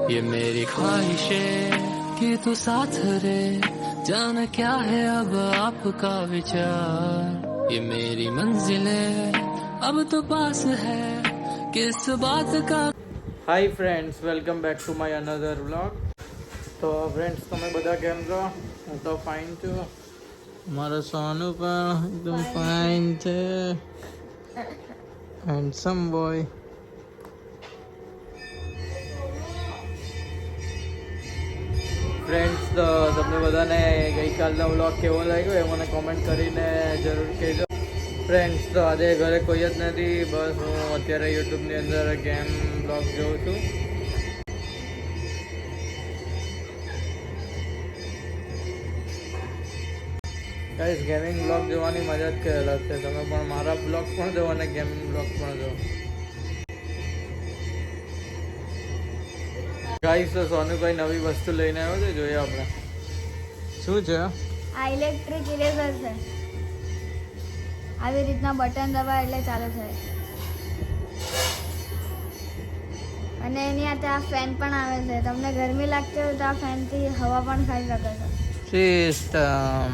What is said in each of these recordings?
ये मेरी ख्वाहिशें कि तू साथ रे, जान क्या है अब आपका विचार। ये मेरी मंजिलें अब तो पास है, किस बात का। Hi friends, welcome back to my another vlog. તો ફ્રેન્ડ્સ, તમે બધા કેમ છો? હું તો ફાઇન છું. મારો સોનુ પણ એકદમ ફાઇન છે. Handsome boy. ફ્રેન્ડ્સ, તો તમને બધાને ગઈકાલનો વ્લોગ કેવો લાગ્યો એ મને કોમેન્ટ કરીને જરૂર કહેજો. ફ્રેન્ડ્સ, તો આજે ઘરે કોઈ જ નથી, બસ હું અત્યારે યુટ્યુબની અંદર ગેમ વ્લોગ જોઉં છું. ગાઈસ, ગેમિંગ બ્લોગ જોવાની મજા જ કઈ અલગ છે. તમે પણ મારા બ્લોગ પણ જો અને ગેમિંગ બ્લોગ પણ જો. ગાઈસ, તો સોનુભાઈ નવી વસ્તુ લઈને આવ્યો છે, જોઈએ આપણે શું છે. આ ઇલેક્ટ્રિક ઇરેઝર છે. આવી રીતના બટન દબાવે એટલે ચાલુ થાય. અને એની આ ફેન પણ આવે છે. તમને ગરમી લાગતી હોય તો આ ફેનથી હવા પણ ખાઈ શકે છે. સિસ્ટમ.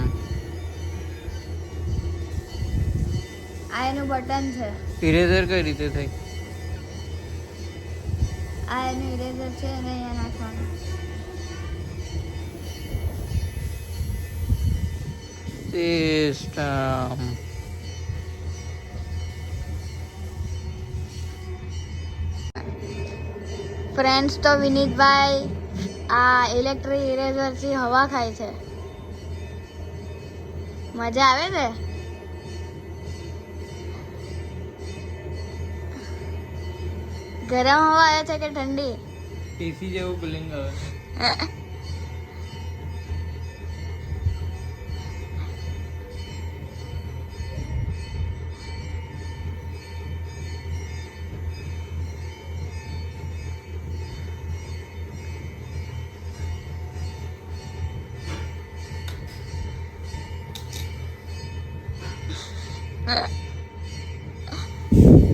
આ એનું બટન છે. ઇરેઝર કઈ રીતે થઈ? આ એનું ઇરેઝર છે અને અહીંયા નાખવાનું. સિસ્ટમ. ફ્રેન્ડ્સ, તો વિનીતભાઈ આ ઇલેક્ટ્રિક ઇરેઝરથી હવા ખાય છે. મજા આવે છે. ગરમ હવા આવે છે કે ઠંડી? એસી જેવું કુલિંગ આવે.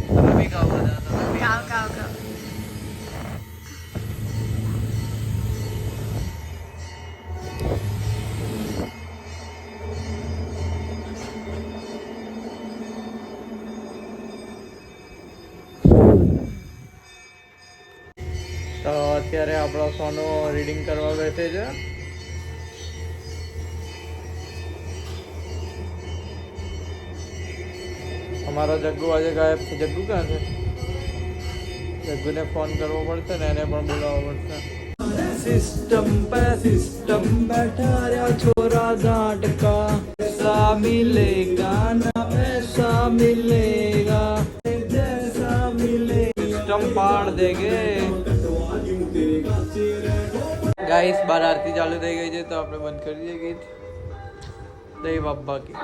તમે બી ખાઓ બધા, તમે બી ખાવ ખાવ ખાવ. તો અત્યારે આપણો સોનો રીડિંગ કરવા બેસે છે. અમારો જગ્ગુ આજે ગાયબ છે. જગ્ગુ ક્યાં છે? જગ્ગુને ફોન કરવો પડશે ને એને પણ બોલાવવો પડશે. સિસ્ટમ પે સિસ્ટમ બેઠા રહ્યા છોરા ઝાટકા, એસા મિલેગા ના એસા મિલેગા, જૈસા મિલેગા સિસ્ટમ પાડ દેગે. ગાઈસ, બાર આરતી ચાલુ થઈ ગઈ છે તો આપણે બંધ કરી દઈએ ગીત. જય બાબા કી.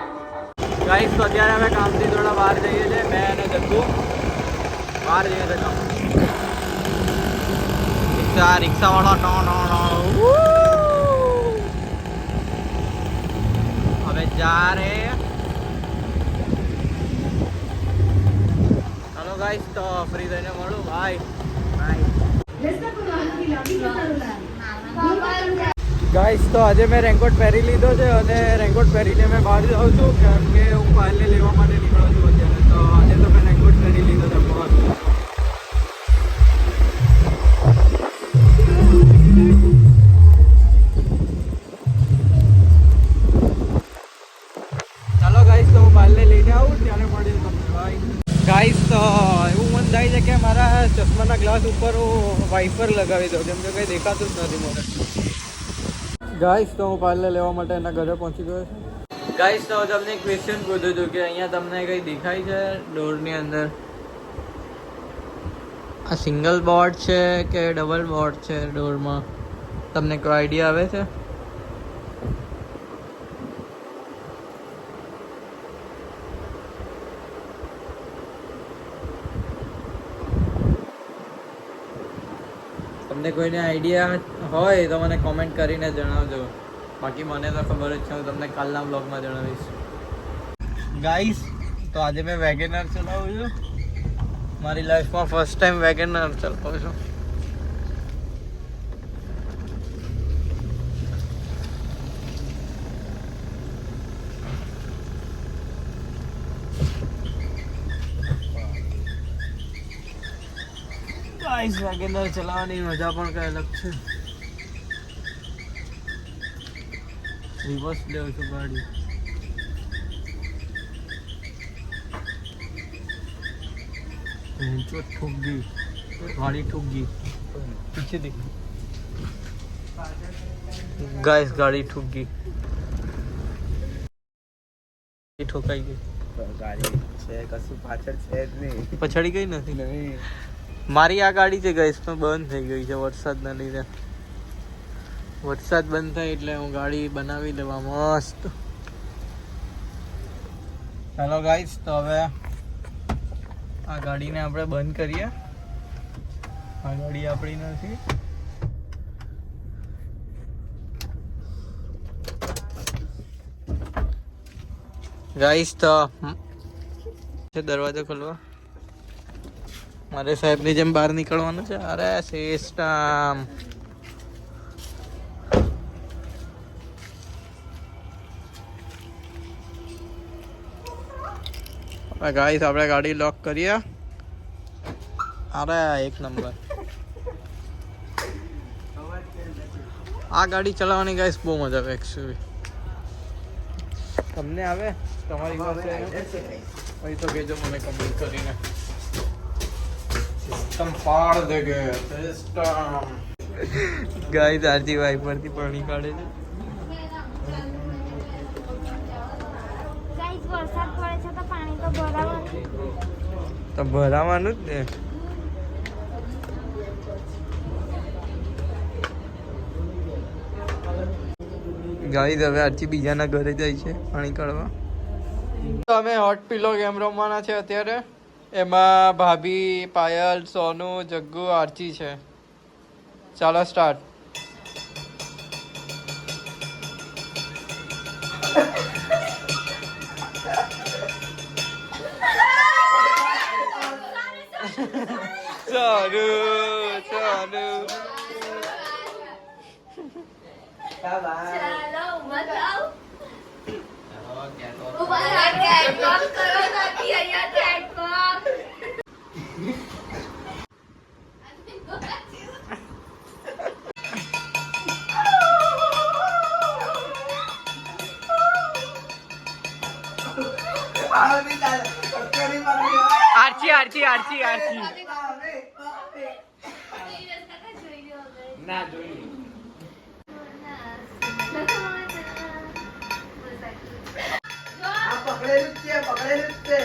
ગાઈસ, તો અત્યારે અમે કામથી થોડા બહાર જઈએ છીએ. મેં અને જગ્ગુ બહાર જઈએ છીએ કામ. રિક્ષાવાળો નો નો નો હવે જા રે. ચાલો ગાઈસ, તો ફ્રી થઈને મળું. Bye bye. ગાઈસ, તો આજે મેં રેનકોટ પહેરી લીધો છે અને રેનકોટ પહેરીને મેં બહાર જાઉં છું કેમ કે હું પાર્લે લેવા માટે નીકળું છું અત્યારે. તો આજે તો મેં રેનકોટ પહેરી લીધો છે. ચાલો ગાઈસ, તો હું પાર્લે લઈને આવું ત્યારે મળ્યું તમને. બાય. ગાઈસ, તો એવું મન થાય છે કે મારા ચશ્માના ગ્લાસ ઉપર હું વાઇપર લગાવી દઉં, કેમ કે કંઈ દેખાતું જ નથી મને. ગાઈસ, તો હું પાર્લે લેવા માટે એના ઘરે પહોંચી ગયો છું. ગાઈસ, તો તમને ક્વેશ્ચન પૂછ્યું હતું કે અહીંયા તમને કંઈ દેખાય છે ડોરની અંદર? આ સિંગલ બોર્ડ છે કે ડબલ બોર્ડ છે ડોરમાં? તમને કોઈ આઈડિયા આવે છે? તમને કોઈને આઈડિયા હોય તો મને કોમેન્ટ કરીને જણાવજો. બાકી મને તો ખબર જ છે, હું તમને કાલના બ્લોગમાં જણાવીશ. ગાઈસ, તો આજે મેં વેગેનર ચલાવું છું. મારી લાઈફમાં ફર્સ્ટ ટાઈમ વેગેનર ચલાવું છું. ગાઈસ વેગેનર ચલાવવાની મજા પણ કઈ અલગ છે. રિવર્સ લેવું છું ગાડી. ठुक गई गाड़ी, ठुक गई. पीछे देख गाइस, गाड़ी ठुक गई. ठोकाई गई ગાડી છે કશું પાછળ છે જ નહીં. પછાડી ગઈ નથી. મારી આ ગાડી છે ગાઈસ પણ બંધ થઈ ગઈ છે વરસાદના લીધે. વરસાદ બંધ થાય એટલે હું ગાડી બનાવી લેવા મસ્ત. ચાલો ગાઈસ, તો હવે આ ગાડીને આપણે બંધ કરીએ. આ ગાડી આપણી નથી. ગાઈસ, તો દરવાજો ખોલવા મારે સાહેબની જેમ બહાર નીકળવાનું છે. અરે સિસ્ટમ. ગાઈસ, આપણે ગાડી લોક કરીએ. અરે એક નંબર. આ ગાડી ચલાવવાની ગાઈસ બહુ મજા આવે. એક્ચ્યુઅલી તમને આવે? તમારી પાસે ભાઈ તો કહેજો મને કમેન્ટ કરીને. સિસ્ટમ પાડ દેગે સિસ્ટમ. ગાઈસ, આરજી વાઇપરથી પાણી કાઢે છે. ગાઈસ, વરસાદ પડે છે તો પાણી તો ભરાવાનું. તો ભરાવાનું જ ને. ગાઈસ, હવે આરજી બીજાના ઘરે જાય છે પાણી કાઢવા. તો અમે હોટ પિલો ગેમ રમવાના છે અત્યારે. એમાં ભાભી, પાયલ, સોનુ, જગ્ગુ, આરજી છે. ચાલો સ્ટાર્ટ. સોનુ સોનુ ચાલો બતાવ. ઉભા કેટવોક કરો નથી. અહીંયા catwalk. R G R G R G R G ના જોઈ પકડેલું જ છે, પકડેલું જ છે.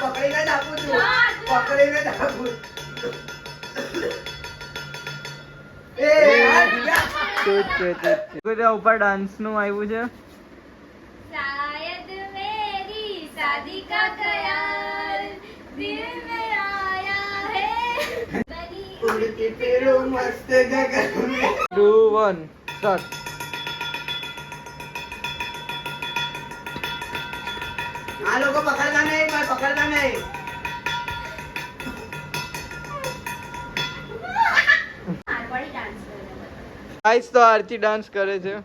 પકડીને જ આપું છું, પકડીને જ આપું. ઉપર ડાન્સ નું આવ્યું છે. शायद मेरी शादी का ख्याल दिल में आया है. ઉડતી ફેરું મસ્ત ગગન મેં. 2 1 સ્ટાર્ટ. આ લોકો પકડતા નહીં, કોઈ પકડતા નહીં. આરવાડી ડાન્સ કરે. ગાઈસ, તો આરતી ડાન્સ કરે છે.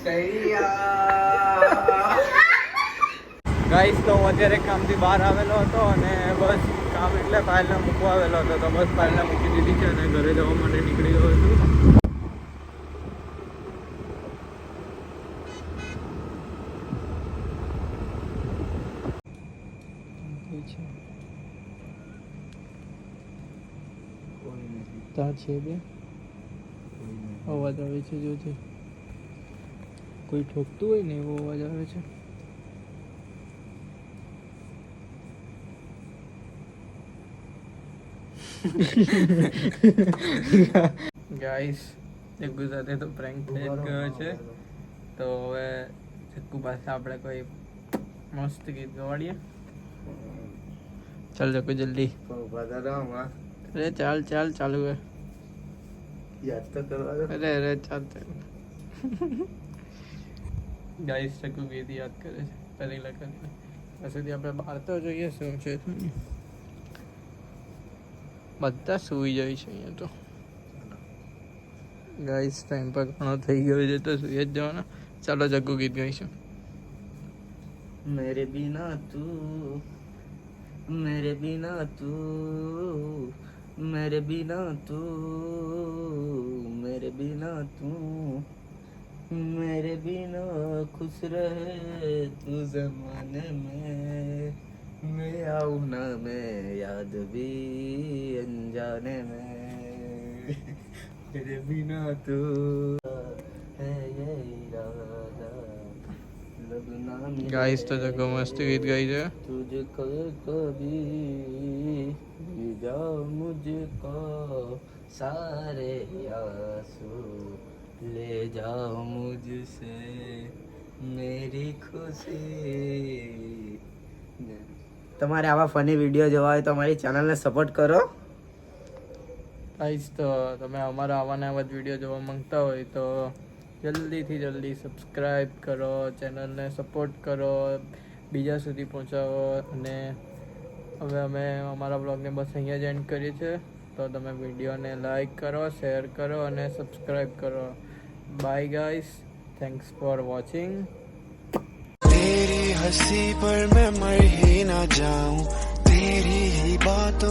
સૈયા ગાઈસ તો હું અત્યારે કામથી બહાર આવેલો હતો અને બસ કામ એટલે ફાઇલને મૂકવા આવેલો હતો તો બસ ફાઇલને મૂકી દીધી છે અને ઘરે જવા માટે નીકળી ગયો છું. ત્યાં છે બે અવાજ આવે છે જોજે કોઈ ઠોકતું હોય ને એવો અવાજ આવે છે. ગાઈસ જગ્ગુ સાથે તો પ્રેન્ક થઈ જ ગયો છે તો હવે જગ્ગુ પાસે આપણે કોઈ મસ્ત ગીત ગવાડીએ. ચાલ જગ્ગુ જલ્દી. અરે ચાલ ચાલ ચાલુ હે. યાદ તો કરવા દો. અરે ચાલ ચાલ. ગાઈસ જગ્ગુ ગીત યાદ કરે છે પહેલા પછી આપણે બહાર તો જોઈએ શું છે. બધા સૂઈ જાય છે અહીંયા તો. ગાઈસ ટાઈમ પર ઘણો થઈ ગયો છે તો સૂઈ જ જવાના. ચાલો જગ્ગુ ગીત ગાઈશું. मेरे बिना तू मेरे बिना तू मेरे बिना तू मेरे बिना तू मेरे बिना खुश રહે તું ज़माने में मैं आऊँ ना मैं याद भी अनजाने में मेरे बिना तू है ये इरादा ગાઈસ તો જગ્ગુ મસ્ત ગીત ગાઈ છે. तुझको कभी जा मुझको सारे आंसू ले जाओ मुझसे मेरी खुशी. તમારે આવા ફની વિડીયો જોવા હોય તો અમારી ચેનલને સપોર્ટ કરો. ગાઈસ તો તમે અમારા આવાના આવા જ વિડીયો જોવા માંગતા હોય તો જલ્દીથી જલ્દી સબસ્ક્રાઈબ કરો, ચેનલને સપોર્ટ કરો, બીજા સુધી પહોંચાડો. અને હવે અમે અમારા બ્લોગને બસ અહીંયા જ એન્ડ કરીએ છીએ. તો તમે વિડીયોને લાઈક કરો, શેર કરો અને સબસ્ક્રાઈબ કરો. Bye guys, thanks for watching. तेरी हंसी पर मैं मर ही ना जाऊं, तेरी ही बातों